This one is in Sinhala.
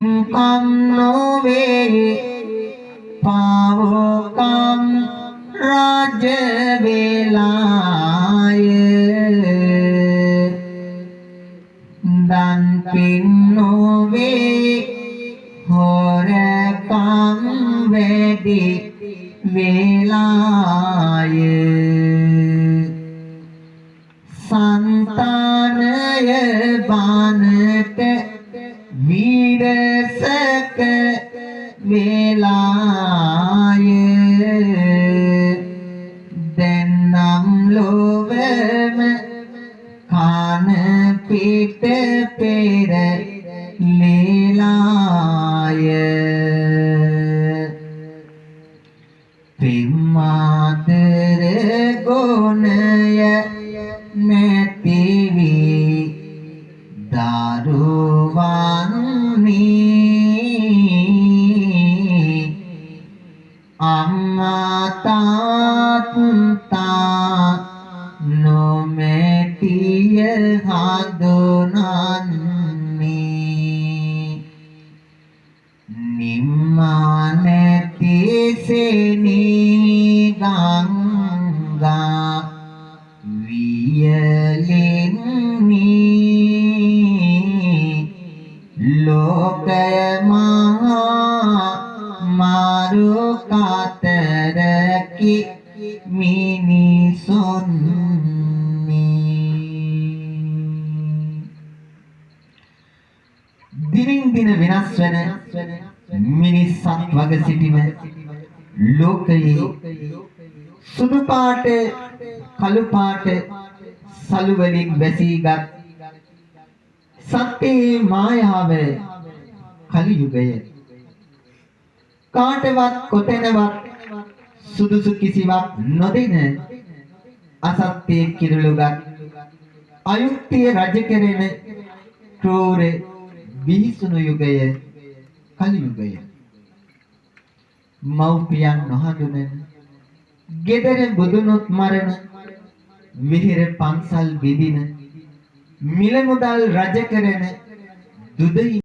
Kam nove pavokam rajavelaya dan pin nove horakam vedi velaya santanaya banata virasaka velaya dennam lovema kana pita pera lelaya pimadara gonaya netivi daruwanni amma tatta nometiya hadunanni nimmaneti seni ganga viyalinni lokaya maha marukataraki minisunni දිනින් දින වෙනස් වෙන මිනිස්සුත් වග සිටින ලෝකයේ සුදු පාට කළු පාට සලු වලින් වැසීගත් සත්‍යයේ මායාව කලි යුගය කාටවත් කොතැනවත් සුදුසු කිසිවක් නොදෙන අසත්‍යයේ කිරුළුගත් අයුක්තිය රජ කෙරෙන ක්‍රෝර විහිසුණු යුගය කලි යුගය මව්පියන් නොහඳුනන ගෙදර බුදුනුත් මරණ විහෙර පන්සල් බෙදින මිල මුදල් රජ කරන දුදයි